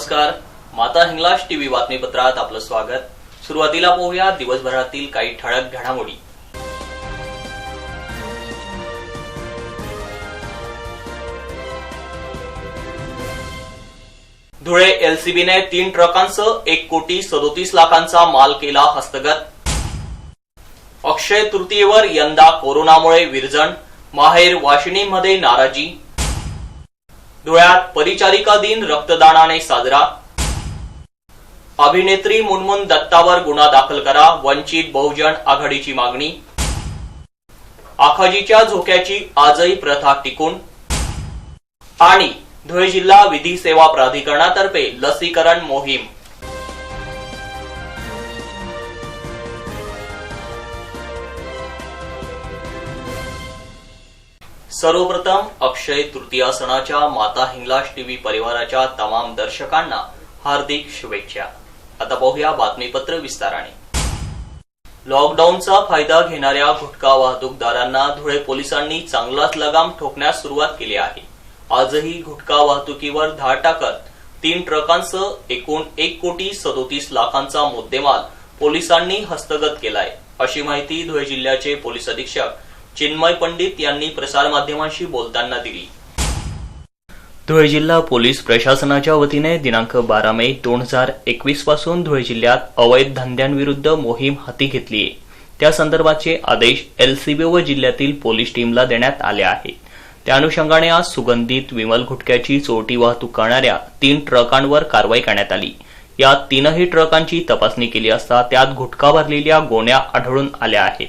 नमस्कार, माता हिंगलाज टीव्ही बातमीपत्रात आपलं स्वागत। सुरुवातीला पाहूया दिवसभरातील काही ठळक घडामोडी। धुळे एलसीबीने 3 ट्रकांसह 1,37,00,000 माल केला हस्तगत। अक्षय तृतीयेवर यंदा कोरोनामुळे विरजण, माहेर वाशिणीमध्ये नाराजी। धुळ्यात परिचारिका दिन रक्तदानाने साजरा। अभिनेत्री मुनमुन दत्तावर गुन्हा दाखल करा, वंचित बहुजन आघाडीची मागणी। आखाजीच्या झोक्याची आजही प्रथा टिकून। आणि धुळे जिल्हा विधी सेवा प्राधिकरणातर्फे लसीकरण मोहीम। सर्वप्रथम अक्षय तृतीया सणाच्या माता हिंगलाज टीव्ही परिवाराच्या तमाम दर्शकांना हार्दिक शुभेच्छा। आता पाहूया बातमीपत्र विस्ताराने। लॉकडाऊनचा फायदा घेणाऱ्या गुटखा वाहतूकदारांना धुळे पोलिसांनी चांगलाच लगाम ठोकण्यास सुरुवात केली आहे। आजही गुटखा वाहतुकीवर धाड टाकत 3 ट्रकांसह एकूण 1,37,00,000 मुद्देमाल पोलिसांनी हस्तगत केलाय, अशी माहिती धुळे जिल्ह्याचे पोलीस अधीक्षक चिन्मय पंडित यांनी प्रसारमाध्यमांशी बोलताना दिली। धुळे जिल्हा पोलीस प्रशासनाच्या वतीने दिनांक 12 मे 2021 पासून धुळे जिल्ह्यात अवैध धंद्यांविरुद्ध मोहीम हाती घेतली आहे। त्या संदर्भाचे आदेश एलसीबी व जिल्ह्यातील पोलीस टीमला देण्यात आले आहेत। त्या अनुषंगाने आज सुगंधित विमल गुटख्याची चोरटी वाहतूक करणाऱ्या 3 ट्रकांवर कारवाई करण्यात आली। या 3ही ट्रकांची तपासणी केली असता त्यात गुटखा भरलेल्या गोण्या आढळून आल्या आहेत।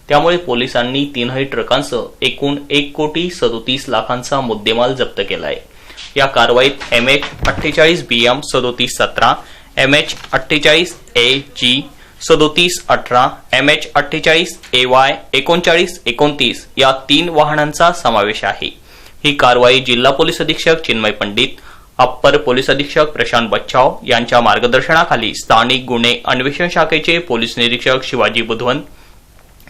त्यामुळे पोलिसांनी 3ही ट्रकांसह एकूण 1,37,00,000 मुद्देमाल जप्त केलाय। या कारवाईत MH48 BM 3717, MH 48 AG 3718, MH48 AY 3929 या 3 वाहनांचा समावेश आहे। ही कारवाई जिल्हा पोलीस अधीक्षक चिन्मय पंडित, अप्पर पोलीस अधीक्षक प्रशांत बच्छाव यांच्या मार्गदर्शनाखाली स्थानिक गुन्हे अन्वेषण शाखेचे पोलीस निरीक्षक Shivaji Budhwant,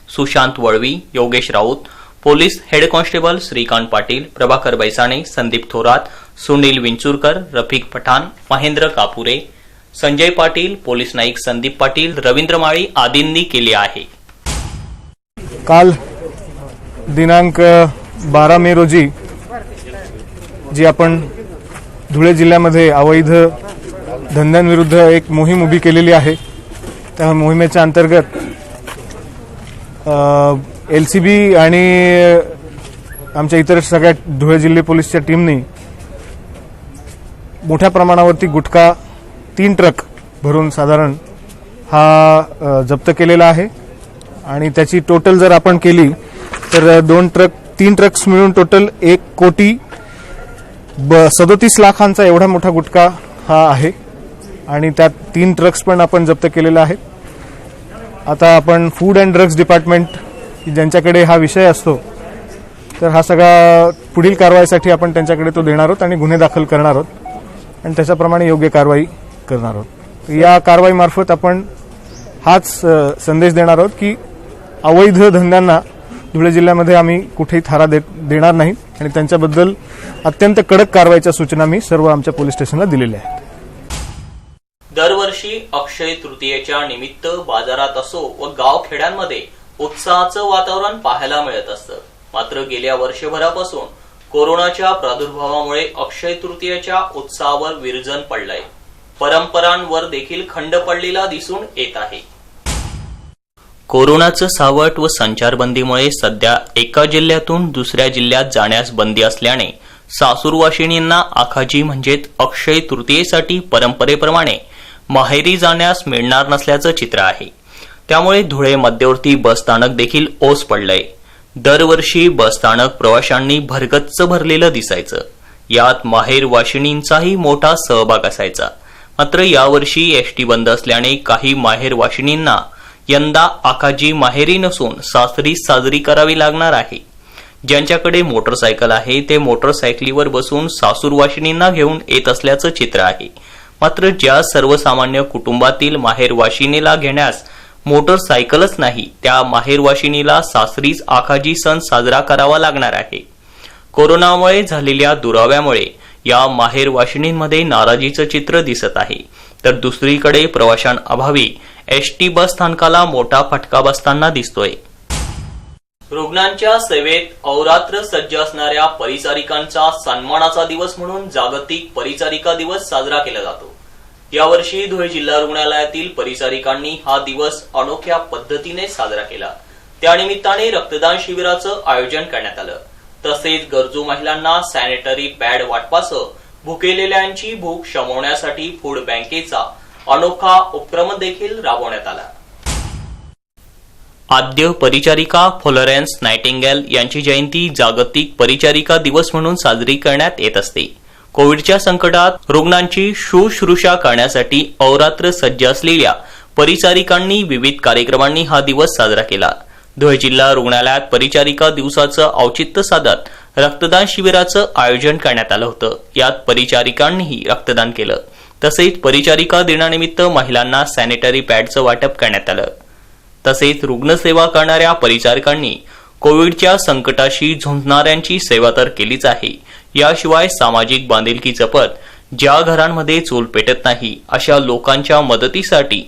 Sushant Valvi, Yogesh Raut, police head constable Shrikant Patil, Prabhakar Baisane, Sandeep Thorat, Sunil Vinchurkar, Rafiq Pathan, Mahendra Kapure, Sanjay Patil, police Naik Sandeep Patil, Ravindra Mali आदींनी केली आहे। काल दिनांक 12 मे रोजी जी आपण धुळे जिल्ह्यामध्ये अवैध धंद्यांविरुद्ध एक मोहीम उभी केलेली आहे, त्या मोहिमेच्या अंतर्गत एलसीबी आणि आमच्या इतर सगळ्या धुळे जिल्हा पोलीसच्या टीमनी मोठ्या प्रमाणावरती गुटखा 3 ट्रक भरून साधारण हा जप्त केलेला आहे। आणि त्याची टोटल जर आपण केली तर 3 ट्रक्स मिळून टोटल 1,37,00,000 एवढा मोठा गुटखा हा आहे। आणि त्यात 3 ट्रक्स पण आपण जप्त केलेले आहेत। आता आपण फूड अँड ड्रग्स डिपार्टमेंट ज्यांच्याकडे हा विषय असतो, तर हा सगळा पुढील कारवाईसाठी आपण त्यांच्याकडे तो देणार आहोत आणि गुन्हे दाखल करणार आहोत आणि त्याच्याप्रमाणे योग्य कारवाई करणार आहोत। या कारवाईमार्फत आपण हाच संदेश देणार आहोत की अवैध धंद्यांना धुळे जिल्ह्यामध्ये आम्ही कुठेही थारा देणार नाही आणि त्यांच्याबद्दल अत्यंत कडक कारवाईच्या सूचना मी सर्व आमच्या पोलीस स्टेशनला दिलेल्या आहेत। दरवर्षी अक्षय तृतीयेच्या निमित्त बाजारात असो व गाव खेड्यांमध्ये उत्साहाचं वातावरण पाहायला मिळत असतं। मात्र गेल्या वर्षभरापासून कोरोनाच्या प्रादुर्भावामुळे अक्षय तृतीयेच्या उत्साहावर विरजण पडलंय। परंपरांवर देखील खंड पडलेला दिसून येत आहे। कोरोनाचं सावट व संचारबंदीमुळे सध्या एका जिल्ह्यातून दुसऱ्या जिल्ह्यात जाण्यास बंदी असल्याने सासूरवाशिणींना आखाजी म्हणजेच अक्षय तृतीयेसाठी परंपरेप्रमाणे माहेरी जाण्यास मिळणार नसल्याचं चित्र आहे। त्यामुळे धुळे मध्यवर्ती बसस्थानक देखील ओस पडलंय। दरवर्षी बसस्थानक प्रवाशांनी भरगच्च भरलेलं दिसायचं। यात माहेर वाशिणींचाही मोठा सहभाग असायचा। मात्र यावर्षी एसटी बंद असल्याने काही माहेर वाशिणींना यंदा आखाजी माहेरी नसून सासरी साजरी करावी लागणार आहे। ज्यांच्याकडे मोटरसायकल आहे ते मोटरसायकलीवर बसून सासूरवाशिणींना घेऊन येत असल्याचं चित्र आहे। मात्र ज्या सर्वसामान्य कुटुंबातील माहेरवाशिणीला घेण्यास मोटरसायकलच नाही, त्या माहेरवाशिणीला सासरीच आखाजी सण साजरा करावा लागणार आहे। कोरोनामुळे झालेल्या दुराव्यामुळे या माहेर वाशिणींमध्ये नाराजीचं चित्र दिसत आहे, तर दुसरीकडे प्रवाशांअभावी एसटी बस स्थानकाला मोठा फटका बसताना दिसतोय. रुग्णांच्या सेवेत अहोरात्र सज्ज असणाऱ्या परिचारिकांचा सन्मानाचा दिवस म्हणून जागतिक परिचारिका दिवस साजरा केला जातो. यावर्षी धुळे जिल्हा रुग्णालयातील परिचारिकांनी हा दिवस अनोख्या पद्धतीने साजरा केला. त्यानिमित्ताने रक्तदान शिबिराचं आयोजन करण्यात आलं. तसेच गरजू महिलांना सॅनिटरी पॅड वाटपासह भुकेलेल्यांची भूक शमवण्यासाठी फूड बँकेचा अनोखा उपक्रम देखील राबवण्यात आला. आद्य परिचारिका फ्लोरेन्स नायटिंगेल यांची जयंती जागतिक परिचारिका दिवस म्हणून साजरी करण्यात येत असते. कोविडच्या संकटात रुग्णांची शुश्रूषा करण्यासाठी अहोरात्र सज्ज असलेल्या परिचारिकांनी विविध कार्यक्रमांनी हा दिवस साजरा केला. धुळे जिल्हा रुग्णालयात परिचारिका दिवसाचं औचित्य साधत रक्तदान शिबिराचं आयोजन करण्यात आलं होतं. यात परिचारिकांनीही रक्तदान केलं. तसेच परिचारिका दिनानिमित्त महिलांना सॅनिटरी पॅडचं वाटप करण्यात आलं. तसेच रुग्णसेवा करणाऱ्या परिचारिकांनी कोविडच्या संकटाशी झुंजणाऱ्यांची सेवा तर केलीच आहे, याशिवाय सामाजिक बांधिलकी जपत ज्या घरांमध्ये चूल पेटत नाही अशा लोकांच्या मदतीसाठी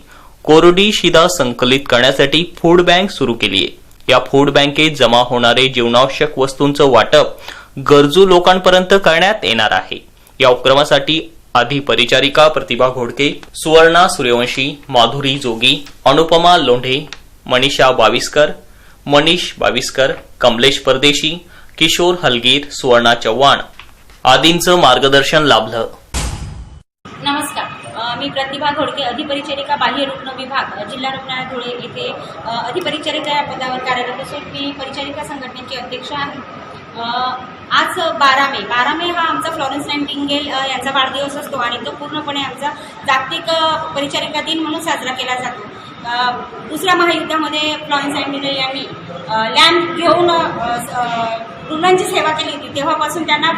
कोरडी शिधा संकलित करण्यासाठी फूड बँक सुरू केली आहे. या फूड बँकेत जमा होणारे जीवनावश्यक वस्तूंचं वाटप गरजू लोकांपर्यंत करण्यात येणार आहे. या उपक्रमासाठी आधी परिचारिका प्रतिभा घोडके, सुवर्णा सूर्यवंशी, माधुरी जोगी, अनुपमा लोंढे, मनीषा बाविस्कर, मनीष बाविस्कर, कमलेश परदेशी, किशोर हलगीर, सुवर्णा चव्हाण आदींचं मार्गदर्शन लाभलं. नमस्कार, मी प्रतिभा घोडके, अधिपरिचारिका बाह्य रुग्ण विभाग, जिल्हा रुग्णालय धुळे येथे अधिपरिचारिका या पदावर कार्यरत असून मी परिचारिका संघटनेची अध्यक्ष आहे. आज 12 मे हा आमचा फ्लोरेन्स नायटिंगेल यांचा वाढदिवस असतो आणि तो पूर्णपणे आमचा जागतिक परिचारिका दिन म्हणून साजरा केला जातो. दुसऱ्या महायुद्धामध्ये फ्लोरेन्स नायटिंगेल यांनी लॅम्प घेऊन रुग्णांची सेवा केली होती. तेव्हापासून त्यांना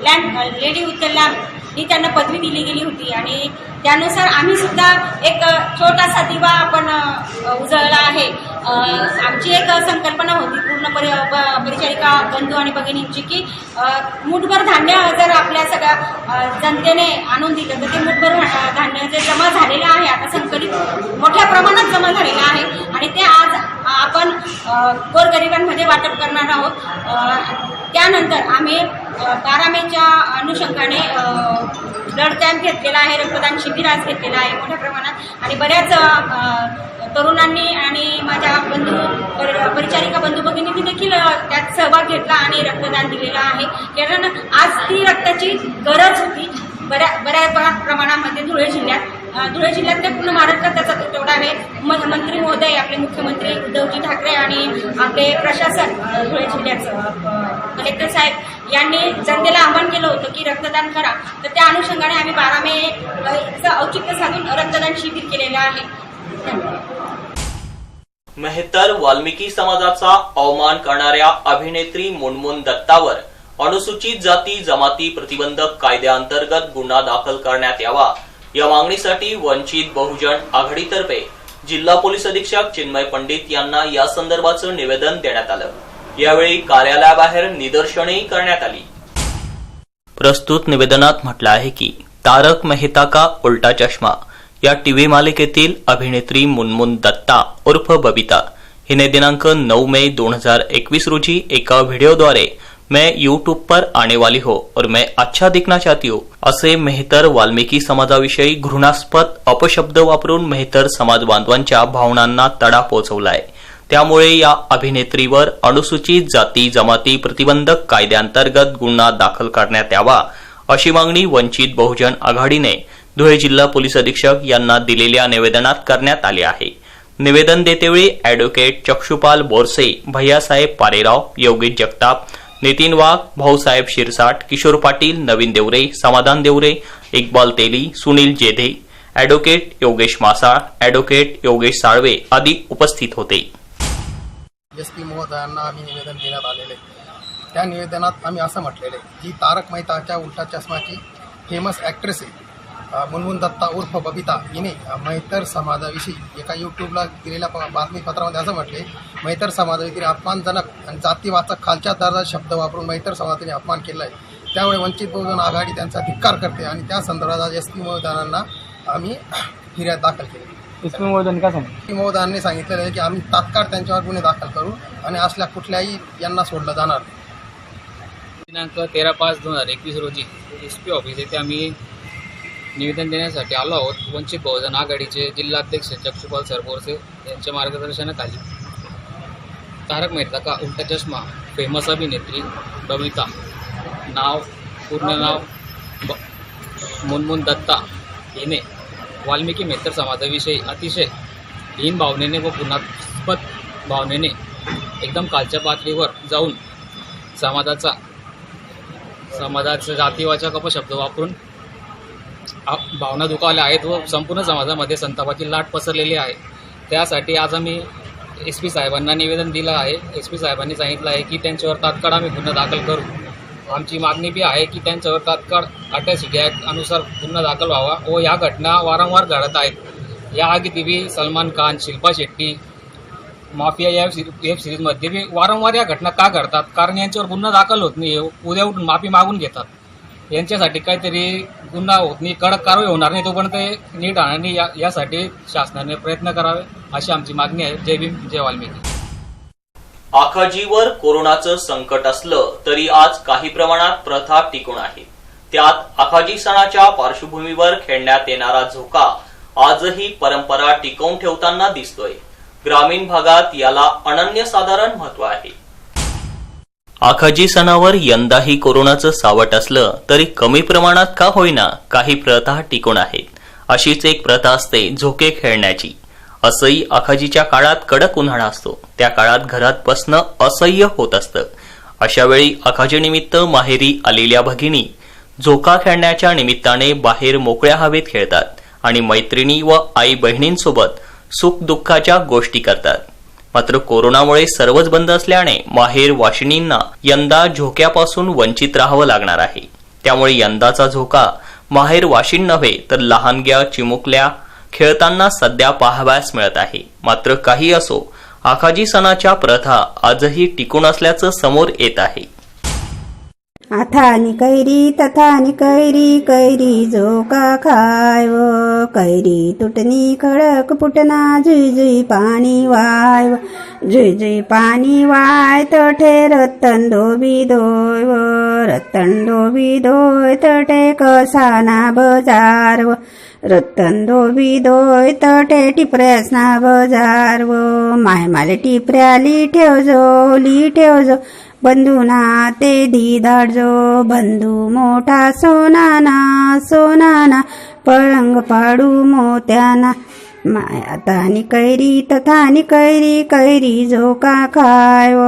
lamp lady with the lamp ही त्यांना पदवी दिली गेली होती आणि त्यानुसार आम्ही सुद्धा एक छोटासा दिवा आपण उजळला आहे. आमची एक संकल्पना होती पूर्ण परिचारिका बंधू आणि भगिनींची की मुठभर धान्य जर आपल्या सगळ्या जनतेने आणून दिलं तर ते मुठभर धान्य जे जमा झालेलं आहे, आता संकलित मोठ्या प्रमाणात जमा झालेलं आहे आणि ते आज आपण गोरगरिबांमध्ये वाटप करणार आहोत. त्यानंतर आम्ही 12 मेच्या अनुषंगाने ब्लड कॅम्प घेतलेला आहे, रक्तदान शिबिर आज घेतलेलं आहे मोठ्या प्रमाणात आणि बऱ्याच तरुणांनी आणि माझ्या परिचारिका बंधू भगिनींनी देखील त्यात सहभाग घेतला आणि रक्तदान दिलेलं आहे. कारण आज ती रक्ताची गरज होती बऱ्या प्रमाणामध्ये धुळे जिल्ह्यात ते पूर्ण महाराष्ट्रात त्याचा तेवढा आहे. मंत्री महोदय, आपले मुख्यमंत्री उद्धवजी ठाकरे आणि आपले प्रशासन धुळे जिल्ह्याचं कलेक्टर साहेब यांनी जनतेला आवाहन केलं होतं की रक्तदान करा. तर त्या अनुषंगाने आम्ही 12 मेचं औचित्य साधून रक्तदान शिबिर केलेलं आहे. मेहतर वाल्मिकी समाजाचा अवमान करणाऱ्या अभिनेत्री मुनमुन दत्तावर अनुसूचित जाती जमाती प्रतिबंधक कायद्याअंतर्गत गुन्हा दाखल करण्यात यावा या मागणीसाठी वंचित बहुजन आघाडीतर्फे जिल्हा पोलीस अधीक्षक चिन्मय पंडित यांना या संदर्भाचं निवेदन देण्यात आलं. यावेळी कार्यालयाबाहेर निदर्शनेही करण्यात आली. प्रस्तुत निवेदनात म्हटलं आहे की तारक मेहता का उल्टा चष्मा या टीव्ही मालिकेतील अभिनेत्री मुनमुन दत्ता उर्फ बबिता हिने दिनांक 9 मे 2021 रोजी एका व्हिडिओद्वारे मैं यूट्यूब पर आने वाली हो और मैं अच्छा दिखना चाहती हूँ असे मेहतर वाल्मिकी समाजाविषयी घृणास्पद अपशब्द वापरून मेहतर समाज बांधवांच्या भावनांना तडा पोहोचवलाय. त्यामुळे या अभिनेत्रीवर अनुसूचित जाती जमाती प्रतिबंधक कायद्याअंतर्गत गुन्हा दाखल करण्यात यावा अशी मागणी वंचित बहुजन आघाडीने धुळे जिल्हा पोलीस अधीक्षक यांना दिलेल्या निवेदनात करण्यात आली आहे. निवेदन देतेवेळी ॲडव्होकेट चक्षुपाल बोरसे, भैयासाहेब पारेराव, योगेश जगताप, नितीन वाघ, भाऊसाहेब शिरसाट, किशोर पाटील, नवीन देवरे, समाधान देवरे, इक्बाल तेली, सुनील जेधे, ॲडव्होकेट योगेश मासाळ, ॲडव्होकेट योगेश साळवे आदी उपस्थित होते. एसपी महोदयांना आम्ही निवेदन देण्यात आलेले. त्या निवेदनात आम्ही असं म्हटलेले की तारक मेहताच्या उलटा चष्माची फेमस ॲक्ट्रेस आहे मुनमुन दत्ता उर्फ बबिता हिने मेहतर समाजाविषयी एका यूट्यूबला दिलेल्या बातमीपत्रामध्ये असं म्हटले, मेहतर समाजाविषयी अपमानजनक आणि जातीवाचक खालच्या दर्जाचे शब्द वापरून मेहतर समाजाने अपमान केला आहे. त्यामुळे वंचित बहुजन आघाडी त्यांचा धिक्कार करते आणि त्या संदर्भात आज एस पी महोदयांना आम्ही फिर्याद दाखल केली. एस पी महोदयांनी काय सांगितलं? महोदयांनी सांगितलेलं आहे की आम्ही तात्काळ त्यांच्यावर गुन्हे दाखल करू आणि असल्या कुठल्याही यांना सोडलं जाणार नाही. दिनांक 13/5/2021 रोजी SP ऑफिस येथे आम्ही निवेदन देण्यासाठी आलो आहोत. वंचित बहुजन आघाडीचे जिल्हाध्यक्ष चक्षुपाल सरबोरसे यांच्या मार्गदर्शनाखाली तारक मेहता का उल्टा चष्मा फेमस अभिनेत्री बबिता, पूर्ण नाव मुनमुन दत्ता, हिने वाल्मिकी मेहतर समाजाविषयी अतिशय हीन भावनेने व गुणास्पद भावनेने एकदम खालच्या पातळीवर जाऊन समाजाचा जातीवाचक अपशब्द वापरून भावना दुखावल्या आहेत व संपूर्ण समाजामध्ये संतापाची लाट पसरलेली आहे. त्यासाठी आज आम्ही SP साहेबांना निवेदन दिलं आहे. SP साहेबांनी सांगितलं आहे की त्यांच्यावर तात्काळ आम्ही गुन्हा दाखल करू. आमची मागणी बी आहे की त्यांच्यावर तात्काळ अटॅसिटी ॲक्ट अनुसार गुन्हा दाखल व्हावा व या घटना वारंवार घडत आहेत. या आधी बी सलमान खान, शिल्पा शेट्टी, माफिया या वेब सिरीजमध्ये बी वारंवार या घटना का घडतात? कारण यांच्यावर गुन्हा दाखल होत नाही, उद्या उठून माफी मागून घेतात. यांच्यासाठी काहीतरी गुन्हा होत नाही, कडक कारवाई होणार नाही तोपर्यंत ते नीट आणणे यासाठी शासनाने प्रयत्न करावे अशी आमची मागणी आहे. जय भीम, जय वाल्मिकी. आखाजीवर कोरोनाचं संकट असलं तरी आज काही प्रमाणात प्रथा टिकून आहे. त्यात आखाजी सणाच्या पार्श्वभूमीवर खेळण्यात येणारा झोका आजही परंपरा टिकवून ठेवताना दिसतोय. ग्रामीण भागात याला अनन्यसाधारण महत्व आहे. आखाजी सणावर यंदाही कोरोनाचं सावट असलं तरी कमी प्रमाणात का होईना काही प्रथा टिकून आहेत. अशीच एक प्रथा असते झोके खेळण्याची. असंही आखाजीच्या काळात कडक उन्हाळा असतो, त्या काळात घरात बसणं असह्य होत असतं. अशा वेळी आखाजी निमित्त माहेरी आलेल्या भगिनी झोका खेळण्याच्या निमित्ताने बाहेर मोकळ्या हवेत खेळतात आणि मैत्रिणी व आई बहिणींसोबत सुख दुःखाच्या गोष्टी करतात. मात्र कोरोनामुळे सर्वच बंद असल्याने माहेर वाशिनींना यंदा झोक्यापासून वंचित राहावं लागणार आहे. त्यामुळे यंदाचा झोका माहेर वाशिन नव्हे तर लहानग्या चिमुकल्या खेळताना सध्या पाहावयास मिळत आहे. मात्र काही असो, आखाजी सणाच्या प्रथा आजही टिकून असल्याचं समोर येत आहे. आथानी कैरी तथानी कैरी, कैरी झोका खाय व कैरी तुटनी खडक फुटना, जुई जुई पाणी वाय व जुई जुई पाणी वाय तठे रत्तन धोबी दोय व रत्तन धोबी दोय तठे कसाना बजार व रत्तन धोबी दोय तठे टिपऱ्यासना बजार व माय माले टिपऱ्याली ठेवजो बंधूना ते दिदाडजो, बंधू मोठा सोनाना पळंग पाडू मोत्याना. मायातानी कैरी तथानी कैरी, कैरी झोका खाय व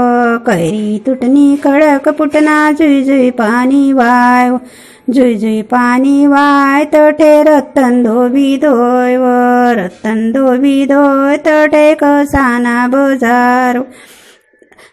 कैरी तुटनी कडक फुटना, जुई जुई पाणी वाय व जुई जुई पाणी वाय तठे रत्तन धोबी दोय व रत्तन धोबी दोय तठे कसाना बजार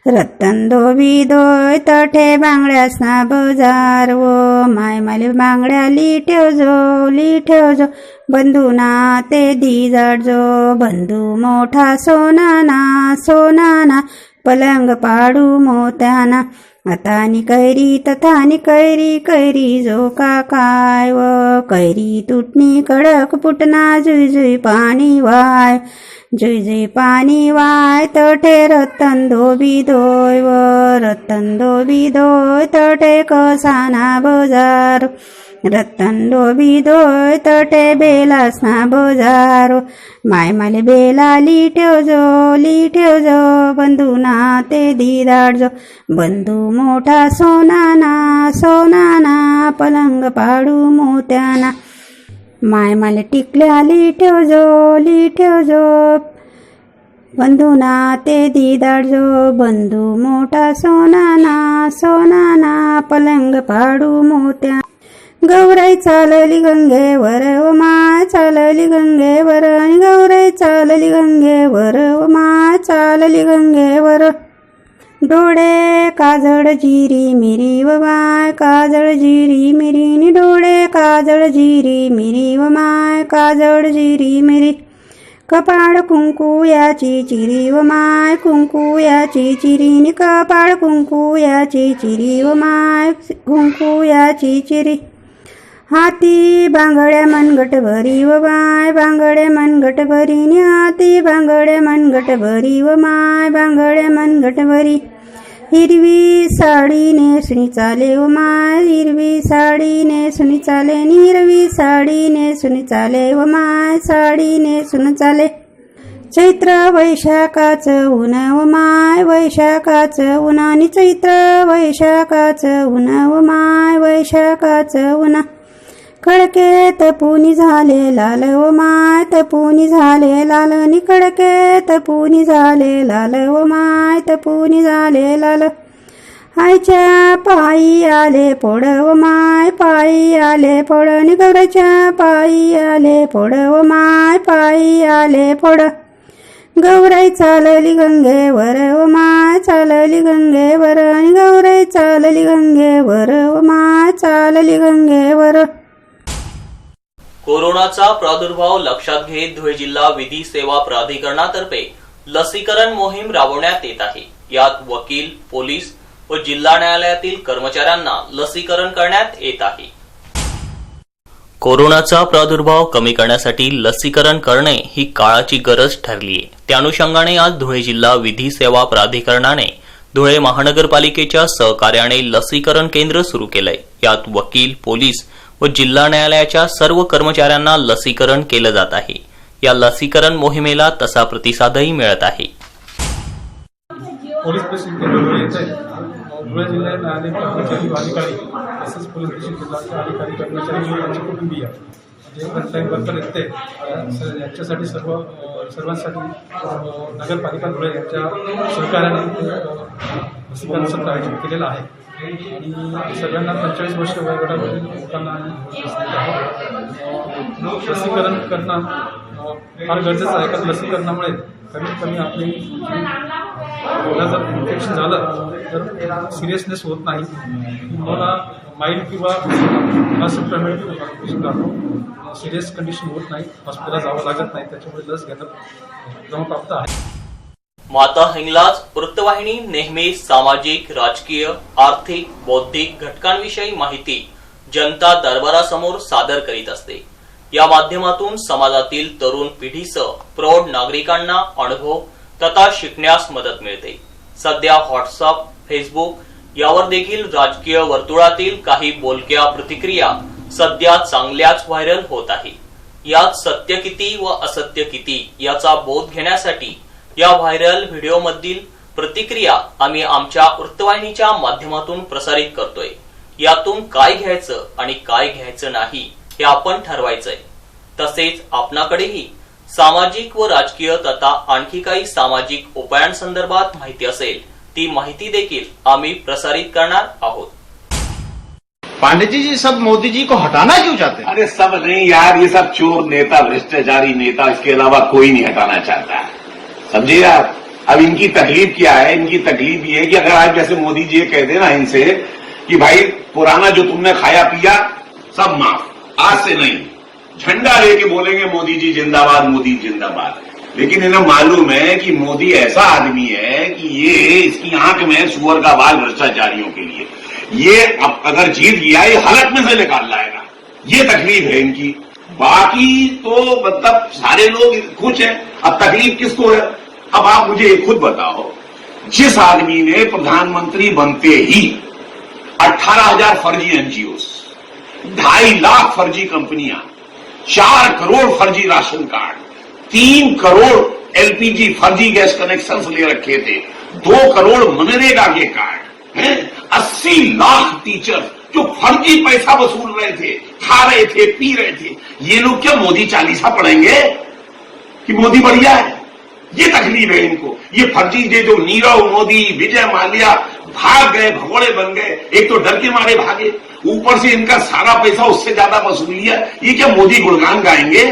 रत्तन धोबी दोय तठे बांगड्यासना बजार व माय माले बांगड्या ली ठेवजो बंधूना ते दिजाडजो, बंधू मोठा सोनाना पलंग पाडू मोत्याना. आतानी कैरी तथानी कैरी, कैरी झोका काय व कैरी तुटनी कडक फुटना, जुई जुई पाणी वाय जुई जुई पाणी वाय तठे रत्तन धोबी दोय व रत्तन धोबी दोय तठे कसाना बजार रत्तन धोबी दोय तठे बेलासना बजार. माय माले बेला ली ठेवजो बंधूना ते दिदाडजो, बंधू मोठा सोनाना पलंग पाडू मोत्याना. माय माले टिकल्या ली ठेवजो बंधूना ते दिदाडजो, बंधू मोठा सोनाना पलंग पाडू मोत्या. गौराई चालली गंगेवर व माय चालली गंगेवर, आणि गौराई चालली गंगेवर व माय चालली गंगेवर. डोळे काजळ जिरी मिरी व माय काजळ जिरी मिरी, नि डोळे काजळ जिरी मिरी व माय काजळ जिरी मिरी. कपाळ कुंकुयाची चिरी व माय कुंकुयाची चिरी नि कपाळ कुंकुयाची चिरी व माय कुंकुयाची चिरी हाती बांगड्या मनगट भरी व माय बांगड्या मनगट भरी नि हाती बांगड्या मनगट भरी व माय बांगड्या मनगट भरी हिरवी साडी नेसणी चाले व माय हिरवी साडी नेसणी चाले नि हिरवी साडी नेसणी चाले व माय साडी नेसून चाले चैत्र वैशाखाचं ऊन व माय वैशाखाचं ऊन आणि चैत्र वैशाखाचं ऊन व माय वैशाखाचं ऊन खडके तपुनी झाले लाल व माय तपुनी झाले लाल नि खडके तपुनी झाले लाल व माय तपुनी झाले लाल आईच्या पायी आले फोड व माय पायी आले फोड नि गौराच्या पायी आले फोड व माय पायी आले फोड गौराई चालली गंगेवर व माय चालली गंगेवर आणि गौराई चालली गंगेवर व माय चालली गंगेवर कोरोनाचा प्रादुर्भाव लक्षात घेत धुळे जिल्हा विधी सेवा प्राधिकरणातर्फे लसीकरण मोहीम राबवण्यात येत आहे. यात वकील, पोलीस व जिल्हा न्यायालयातील कर्मचाऱ्यांना लसीकरण करण्यात येत आहे. कोरोनाचा प्रादुर्भाव कमी करण्यासाठी लसीकरण करणे ही काळाची गरज ठरली आहे. त्या अनुषंगाने आज धुळे जिल्हा विधी सेवा प्राधिकरणाने धुळे महानगरपालिकेच्या सहकार्याने लसीकरण केंद्र सुरू केलंय. यात वकील, पोलीस व जिल्हा न्यायालयाच्या सर्व कर्मचाऱ्यांना लसीकरण केलं जात आहे. या लसीकरण मोहिमेला तसा प्रतिसादही मिळत आहे. पोलीस स्टेशन केंद्र येथे धुळे जिल्हा न्यायालय कर्मचारी व अधिकारी तसेच पोलीस स्टेशन केंद्राचे अधिकारी कर्मचारी व त्यांचे कुटुंबीय जे फ्रंटलाईन वर्कर आहेत ते यांच्यासाठी सर्वांसाठी नगरपालिका धुळे यांच्या सहकार्याने लसीकरण सत्र आयोजित केलेलं आहे आणि सर्वांना 45 वर्ष वयोगटावरील लोकांना लसीकरण करणं फार गरजेचं आहे. कारण लसीकरणामुळे कमीत कमी आपली कोणाला जर इन्फेक्शन झालं तर सिरियसनेस होत नाही. मला माइल्ड किंवा सिरियस कंडिशन होत नाही, हॉस्पिटलला जावं लागत नाही. त्याच्यामुळे लस घेणं क्रमप्राप्त आहे. माता हिंगलाज वृत्तवाहिनी नेहमी सामाजिक, राजकीय, आर्थिक, बौद्धिक घटकांविषयी माहिती जनता दरबारासमोर सादर करीत असते. या माध्यमातून समाजातील तरुण पिढीसह प्रौढ नागरिकांना अनुभव तथा शिकण्यास मदत मिळते. सध्या व्हॉट्सअप, फेसबुक यावर देखील राजकीय वर्तुळातील काही बोलक्या प्रतिक्रिया सध्या चांगल्याच व्हायरल होत आहे. यात सत्य किती व असत्य किती याचा बोध घेण्यासाठी या व्हायरल व्हिडिओमधील प्रतिक्रिया आम्ही आमच्या वृत्तवाहिनीच्या माध्यमातून प्रसारित करतोय. यातून काय घ्यायचं आणि काय घ्यायचं नाही हे आपण ठरवायचंय. तसेच आपणाकडेही सामाजिक व राजकीय तथा आणखी काही सामाजिक उपायांसंदर्भात माहिती असेल ती माहिती देखील आम्ही प्रसारित करणार आहोत. पांडे जी सब मोदी जी को हटाना क्यों चाहते हैं? अरे सब नहीं यार, ये सब चोर नेता, भ्रष्टाचारी नेता, इसके अलावा कोई नहीं हटाना चाहता है. समझिए आप. अब इनकी तकलीफ क्या है? इनकी तकलीफ ये है कि अगर आज जैसे मोदी जी ये कह देना इनसे कि भाई पुराना जो तुमने खाया पिया सब माफ, आज से नहीं, झंडा लेके बोलेंगे मोदी जी जिंदाबाद, मोदी जिंदाबाद. लेकिन इन्हें मालूम है कि मोदी ऐसा आदमी है कि ये इसकी आंख में सुअर का बाल भ्रष्टाचारियों के लिए. ये अब अगर जीत गया ये हलक में से निकाल लाएगा. ये तकलीफ है इनकी. बाकी तो मतलब सारे लोग खुश हैं. अब तकलीफ किसको है? अब आप मुझे एक खुद बताओ, जिस आदमी ने प्रधानमंत्री बनते ही 18,000 फर्जी एनजीओ, 2.5 लाख फर्जी कंपनियां, 4 करोड़ फर्जी राशन कार्ड, 3 करोड़ एलपीजी फर्जी गैस कनेक्शन ले रखे थे, 2 करोड़ मनरेगा के कार्ड हैं, 80 लाख टीचर जो फर्जी पैसा वसूल रहे थे, खा रहे थे, पी रहे थे. ये लोग क्या मोदी चालीसा पढ़ेंगे कि मोदी बढ़िया है? ये तकलीफ है इनको. ये फर्जी जो नीरव मोदी, विजय माल्या भाग गए, भगोड़े बन गए. एक तो डर के मारे भागे, ऊपर से इनका सारा पैसा उससे ज्यादा वसूल लिया. ये क्या मोदी गुणगान गाएंगे?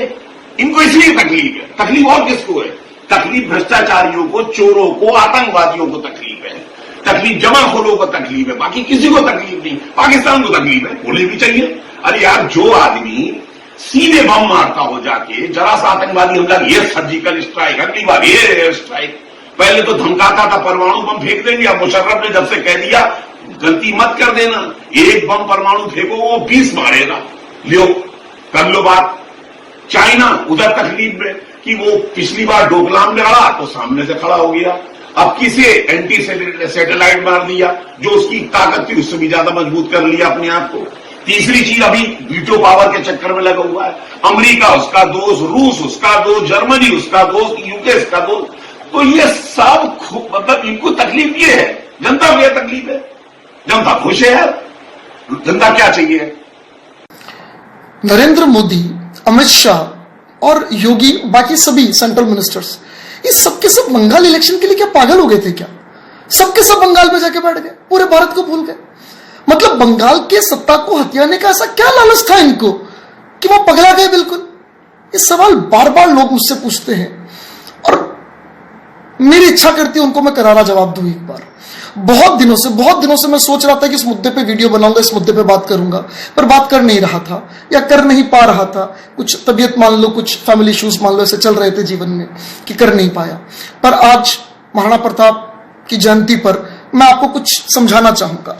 इनको इसलिए तकलीफ है. तकलीफ और किसको है? तकलीफ भ्रष्टाचारियों को, चोरों को, आतंकवादियों को तकलीफ है. तकलीफ जमाखोरों को तकलीफ है, बाकी किसी को तकलीफ नहीं. पाकिस्तान को तकलीफ है, होनी भी चाहिए. अरे यार, जो आदमी सीधे बम मारता हो जाके, जरा सा आतंकवादी हमला, ये सर्जिकल स्ट्राइक, अगली बार ये एयर स्ट्राइक। पहले तो धमकाता था परमाणु बम फेंक देंगे, अब मुशर्रफ ने जब से कह दिया गलती मत कर देना, एक बम परमाणु फेंको वो 20 मारेगा, लियो कर लो बात। चाइना उधर तकलीफ में कि वो पिछली बार डोकलाम में लड़ा तो सामने से खड़ा हो गया, अब किसे एंटी सैटेलाइट मार दिया, जो उसकी ताकत थी उससे भी ज्यादा मजबूत कर लिया अपने आप को। तीसरी चीज अभी वीटो पावर के चक्कर में लगा हुआ है, अमेरिका उसका दोस्त, रूस उसका दोस्त, जर्मनी उसका दोस्त, यूके उसका दोस्त। तो ये सब मतलब इनको तकलीफ ये है, जनता को यह तकलीफ है, जनता खुश है यार, जनता क्या चाहिए। नरेंद्र मोदी, अमित शाह और योगी, बाकी सभी सेंट्रल मिनिस्टर्स, ये सबके सब बंगाल इलेक्शन के लिए क्या पागल हो गए थे क्या? सबके सब बंगाल में जाके बैठ गए, पूरे भारत को भूल गए। मतलब बंगाल के सत्ता को हथियाने का ऐसा क्या लालच था इनको कि वो पगला गए बिल्कुल? ये सवाल बार बार लोग मुझसे पूछते हैं और मेरी इच्छा करती है उनको मैं करारा जवाब दूं एक बार। बहुत दिनों से मैं सोच रहा था कि इस मुद्दे पे वीडियो बनाऊंगा, इस मुद्दे पे बात करूंगा, पर बात कर नहीं रहा था या कर नहीं पा रहा था। कुछ तबीयत मान लो, कुछ फैमिली इश्यूज मान लो, ऐसे चल रहे थे जीवन में कि कर नहीं पाया। पर आज महाराणा प्रताप की जयंती पर मैं आपको कुछ समझाना चाहूंगा।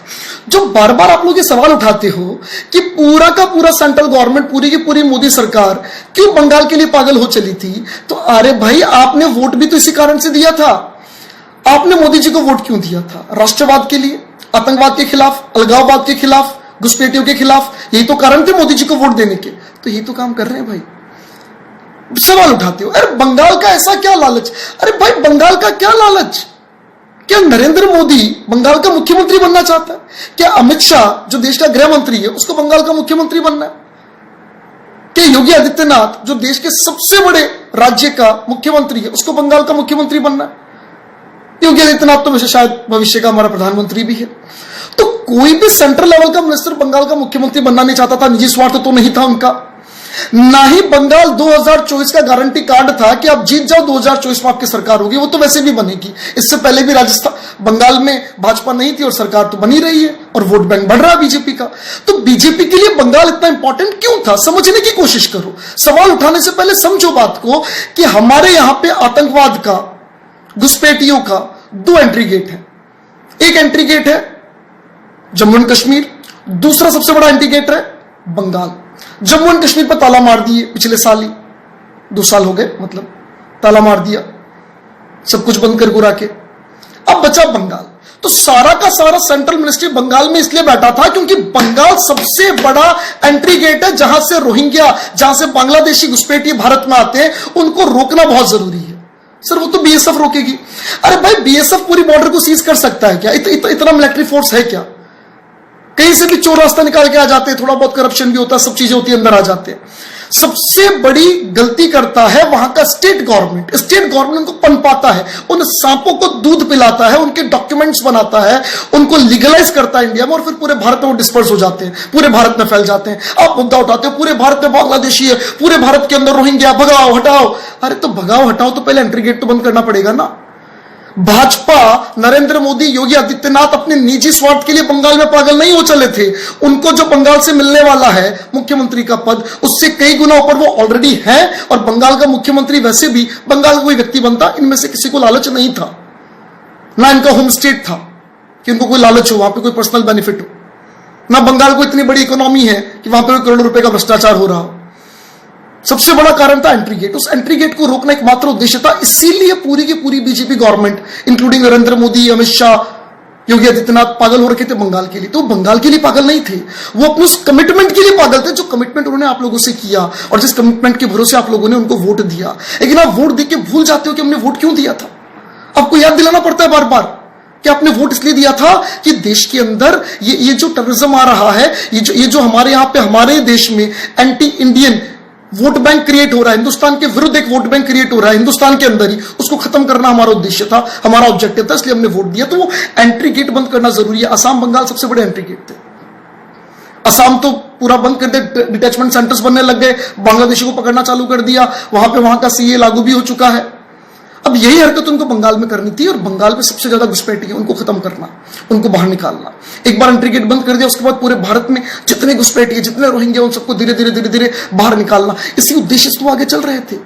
जो बार बार आप लोग ये सवाल उठाते हो कि पूरा का पूरा सेंट्रल गवर्नमेंट, पूरी की पूरी मोदी सरकार क्यों बंगाल के लिए पागल हो चली थी, तो अरे भाई आपने वोट भी तो इसी कारण से दिया था। आपने मोदी जी को वोट क्यों दिया था? राष्ट्रवाद के लिए, आतंकवाद के खिलाफ, अलगाववाद के खिलाफ, घुसपैठियों के खिलाफ, यही तो कारण थे मोदी जी को वोट देने के। तो यही तो काम कर रहे हैं भाई। सवाल उठाते हो अरे बंगाल का ऐसा क्या लालच? अरे भाई बंगाल का क्या लालच? क्या नरेंद्र मोदी बंगाल का मुख्यमंत्री बनना चाहता है? क्या अमित शाह जो देश का गृह मंत्री है उसको बंगाल का मुख्यमंत्री बनना है? क्या योगी आदित्यनाथ जो देश के सबसे बड़े राज्य का मुख्यमंत्री है उसको बंगाल का मुख्यमंत्री बनना है? योगी आदित्यनाथ तो वैसे शायद भविष्य का हमारा प्रधानमंत्री भी है। तो कोई भी सेंट्रल लेवल का मिनिस्टर बंगाल का मुख्यमंत्री बनना नहीं चाहता था। निजी स्वार्थ तो नहीं था उनका। ना ही बंगाल 2024 का गारंटी कार्ड था कि आप जीत जाओ 2024 में आपकी सरकार होगी, वो तो वैसे भी बनेगी। इससे पहले भी राजस्थान, बंगाल में भाजपा नहीं थी और सरकार तो बनी रही है और वोट बैंक बढ़ रहा है बीजेपी का। तो बीजेपी के लिए बंगाल इतना इंपॉर्टेंट क्यों था? समझने की कोशिश करो। सवाल उठाने से पहले समझो बात को कि हमारे यहां पे आतंकवाद का, घुसपैठियों का 2 एंट्री गेट है। एक एंट्री गेट है जम्मू एंड कश्मीर, दूसरा सबसे बड़ा एंट्री गेट है बंगाल। जम्मू एंड कश्मीर पर ताला मार दिए पिछले साल ही, 2 साल हो गए, मतलब ताला मार दिया सब कुछ बंद कर गुरा के। अब बचा बंगाल। तो सारा का सारा सेंट्रल मिनिस्ट्री बंगाल में इसलिए बैठा था क्योंकि बंगाल सबसे बड़ा एंट्री गेट है जहां से रोहिंग्या, जहां से बांग्लादेशी घुसपैठिए भारत में आते हैं, उनको रोकना बहुत जरूरी है। सर वो तो बीएसएफ रोकेगी। अरे भाई बीएसएफ पूरी बॉर्डर को सीज कर सकता है क्या? इतना मिलिट्री फोर्स है क्या? कहीं से भी चोर रास्ता निकाल के आ जाते हैं, थोड़ा बहुत करप्शन भी होता है, सब चीजें होती है, अंदर आ जाते हैं। सबसे बड़ी गलती करता है वहां का स्टेट गवर्नमेंट। स्टेट गवर्नमेंट उनको पनपाता है, उन सांपों को दूध पिलाता है, उनके डॉक्यूमेंट्स बनाता है, उनको लीगलाइज करता है इंडिया में, और फिर पूरे भारत में वो डिस्पर्स हो जाते हैं, पूरे भारत में फैल जाते हैं। आप मुद्दा उठाते हो पूरे भारत में बांग्लादेशी है, पूरे भारत के अंदर रोहिंग्या, भगाओ हटाओ। अरे तो भगाओ हटाओ तो पहले एंट्री गेट तो बंद करना पड़ेगा ना। भाजपा, नरेंद्र मोदी, योगी आदित्यनाथ अपने निजी स्वार्थ के लिए बंगाल में पागल नहीं हो चले थे। उनको जो बंगाल से मिलने वाला है मुख्यमंत्री का पद, उससे कई गुना ऊपर वो ऑलरेडी है। और बंगाल का मुख्यमंत्री वैसे भी बंगाल का कोई व्यक्ति बनता, इनमें से किसी को लालच नहीं था, ना इनका होम स्टेट था कि उनको कोई लालच हो, वहां पर कोई पर्सनल बेनिफिट हो, ना बंगाल को इतनी बड़ी इकोनॉमी है कि वहां पर करोड़ों रुपए का भ्रष्टाचार हो रहा हो। सबसे बड़ा कारण था एंट्री गेट। उस एंट्री गेट को रोकना एकमात्र उद्देश्य था। इसीलिए पूरी की पूरी BJP government, including Narendra Modi, Amit Shah, Yogi Adityanath पागल हो रखे थे बंगाल के लिए। तो बंगाल के लिए पागल नहीं थे, वो अपने उस कमिटमेंट के लिए पागल थे जो कमिटमेंट उन्होंने आप लोगों से किया और जिस कमिटमेंट के भरोसे आप लोगों ने उनको वोट दिया। लेकिन आप वोट देके भूल जाते हो कि हमने वोट क्यों दिया था। आपको याद दिलाना पड़ता है बार बार कि आपने वोट इसलिए दिया था कि देश के अंदर ये जो टेररिज्म आ रहा है, ये जो हमारे यहां पे, हमारे देश में anti Indian vote bank create हो रहा है, हिंदुस्तान के विरुद्ध एक वोट बैंक क्रिएट हो रहा है हिंदुस्तान के अंदर ही, उसको खत्म करना हमारा उद्देश्य था, हमारा ऑब्जेक्टिव था, इसलिए हमने वोट दिया। तो वो एंट्री गेट बंद करना जरूरी है। असम, बंगाल सबसे बड़े एंट्री गेट थे। असम तो पूरा बंद कर दे, डिटैचमेंट सेंटर्स बनने लग गए, बांग्लादेशी को पकड़ना चालू कर दिया, वहां का सीए लागू भी हो चुका है। अब यही हरकत उनको बंगाल में करनी थी, और बंगाल में सबसे ज्यादा घुसपैठी है, उनको खत्म करना, उनको बाहर निकालना। एक बार एंट्री गेट बंद कर दिया, उसके बाद पूरे भारत में जितने घुसपैठी है, जितने रोहिंग्या, उन सबको धीरे धीरे बाहर निकालना। इसी उद्देश्य से वो आगे चल रहे थे।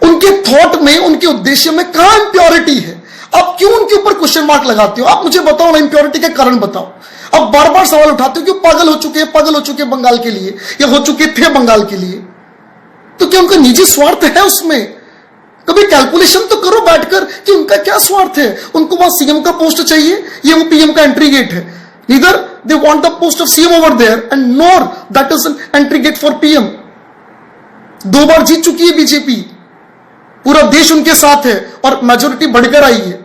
उनके थॉट में, उनके उद्देश्य में कहां इंप्योरिटी है? आप क्यों उनके ऊपर क्वेश्चन मार्क लगाते हो? आप मुझे बताओ ना, इंप्योरिटी के कारण बताओ। अब बार बार सवाल उठाते हो कि पागल हो चुके हैं बंगाल के लिए, या हो चुके थे बंगाल के लिए। तो क्या उनका निजी स्वार्थ है उसमें? कभी कैलकुलेशन तो करो बैठकर कि उनका क्या स्वार्थ है। उनको वहां सीएम का पोस्ट चाहिए, ये वो पीएम का एंट्री गेट है। Neither they want the post of CM over there and nor that is an entry gate for PM. 2 बार जीत चुकी है बीजेपी, पूरा देश उनके साथ है और मेजोरिटी बढ़कर आई है,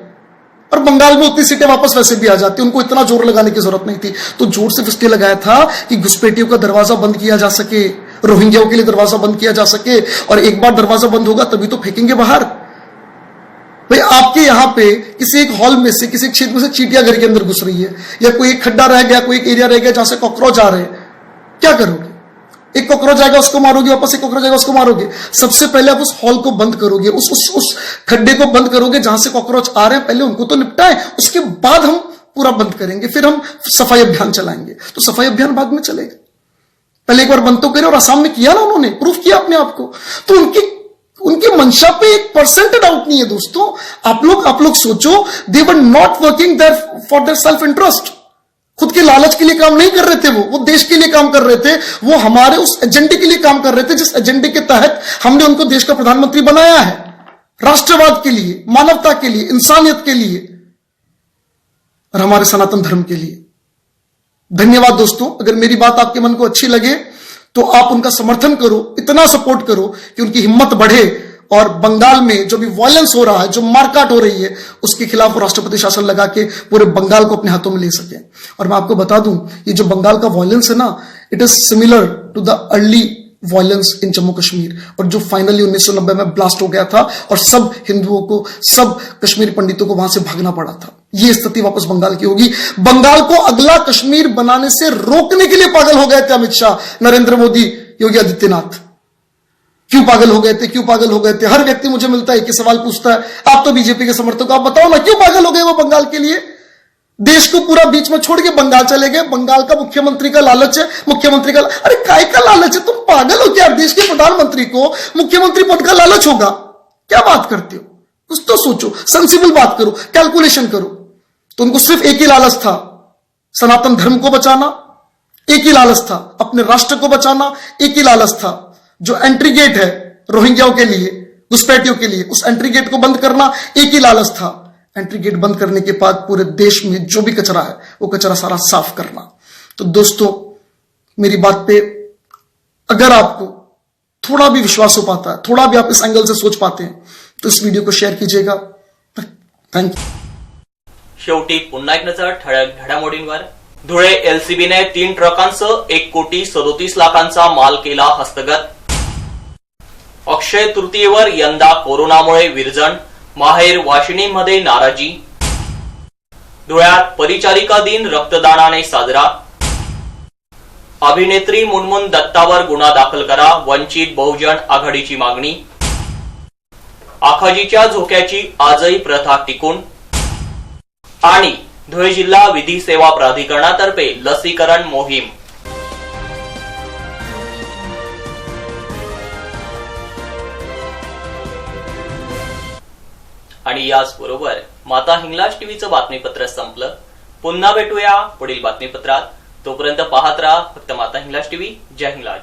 और बंगाल में उतनी सीटें वापस वैसे भी आ जाती, उनको इतना जोर लगाने की जरूरत नहीं थी। तो जोर सिर्फ इसलिए लगाया था कि घुसपैठियों का दरवाजा बंद किया जा सके, रोहिंग्याओं के लिए दरवाजा बंद किया जा सके। और एक बार दरवाजा बंद होगा तभी तो फेंकेंगे बाहर। भाई आपके यहां पे किसी एक हॉल में से, किसी क्षेत्र में से चींटियां घर के अंदर घुस रही है, या कोई एक खड्डा रह गया, कोई एक एरिया रह गया जहां से कॉकरोच आ रहे हैं, क्या करोगे? एक कॉकरोच आएगा उसको मारोगे, वापस एक कॉकरोच आएगा उसको मारोगे। सबसे पहले आप उस हॉल को बंद करोगे, उस खड्डे को बंद करोगे जहां से कॉकरोच आ रहे हैं, पहले उनको तो निपटाएं, उसके बाद हम पूरा बंद करेंगे, फिर हम सफाई अभियान चलाएंगे। तो सफाई अभियान बाद में चलेगा, पहले एक बार बंद तो करें। और आसाम में किया ना, उन्होंने प्रूफ किया अपने आप को। तो उनकी मंशा पे 1% डाउट नहीं है दोस्तों। आप लोग सोचो, they were not working there for their self interest. खुद के लालच के लिए काम नहीं कर रहे थे, वो देश के लिए काम कर रहे थे, वो हमारे उस एजेंडे के लिए काम कर रहे थे जिस एजेंडे के तहत हमने उनको देश का प्रधानमंत्री बनाया है। राष्ट्रवाद के लिए, मानवता के लिए, इंसानियत के लिए, और हमारे सनातन धर्म के लिए। धन्यवाद दोस्तों। अगर मेरी बात आपके मन को अच्छी लगे तो आप उनका समर्थन करो, इतना सपोर्ट करो कि उनकी हिम्मत बढ़े, और बंगाल में जो भी वायलेंस हो रहा है, जो मारकाट हो रही है, उसके खिलाफ राष्ट्रपति शासन लगा के पूरे बंगाल को अपने हाथों में ले सके। और मैं आपको बता दूं, ये जो बंगाल का वायलेंस है ना, it is similar to the early violence in Jammu Kashmir, और जो फाइनली 1990 में ब्लास्ट हो गया था और सब हिंदुओं को, सब कश्मीरी पंडितों को वहां से भागना पड़ा था। ये स्थिति वापस बंगाल की होगी। बंगाल को अगला कश्मीर बनाने से रोकने के लिए पागल हो गए थे अमित शाह, नरेंद्र मोदी, योगी आदित्यनाथ। क्यों पागल हो गए थे? हर व्यक्ति मुझे मिलता है कि सवाल पूछता है, आप तो बीजेपी के समर्थक, आप बताओ ना क्यों पागल हो गए वो बंगाल के लिए? देश को पूरा बीच में छोड़ के बंगाल चले गए। बंगाल का मुख्यमंत्री का लालच है, अरे काय का लालच है? तुम पागल हो क्या? देश के प्रधानमंत्री को मुख्यमंत्री पद का लालच होगा? क्या बात करते हो? कुछ तो सोचो, सेंसिबल बात करो, कैलकुलेशन करो। तो उनको सिर्फ एक ही लालच था, सनातन धर्म को बचाना, एक ही लालच था अपने राष्ट्र को बचाना, एक ही लालच था जो एंट्री गेट है रोहिंग्याओं के लिए, घुसपैठियों के लिए, उस एंट्री गेट को बंद करना एक ही लालच था। एंट्री गेट बंद करने के बाद पूरे देश में जो भी कचरा है वो कचरा सारा साफ करना। तो दोस्तों, मेरी बात पे अगर आपको थोड़ा भी विश्वास हो पाता है, थोड़ा भी आप इस एंगल से सोच पाते हैं, तो इस वीडियो को शेअर कीजिएगा। Thank you. शेवटी पुन्हा एक नजर ठळक घडामोडींवर। धुळे एलसीबीने 3 ट्रकांसह 1,37,00,000 माल केला हस्तगत। अक्षय तृतीयेवर यंदा कोरोनामुळे विरजण, माहेर वाशिनीमध्ये नाराजी। धुळ्यात परिचारिका दिन रक्तदानाने साजरा। अभिनेत्री मुनमुन दत्तावर गुन्हा दाखल करा, वंचित बहुजन आघाडीची मागणी। आखाजीच्या झोक्याची आजही प्रथा टिकून। आणि धुळे जिल्हा विधी सेवा प्राधिकरणातर्फे लसीकरण मोहीम। आणि याचबरोबर माता हिंगलाज टीव्हीचं बातमीपत्र संपलं। पुन्हा भेटूया पुढील बातमीपत्रात। तोपर्यंत पाहत राहा फक्त माता हिंगलाज टीव्ही। जय हिंगलाज।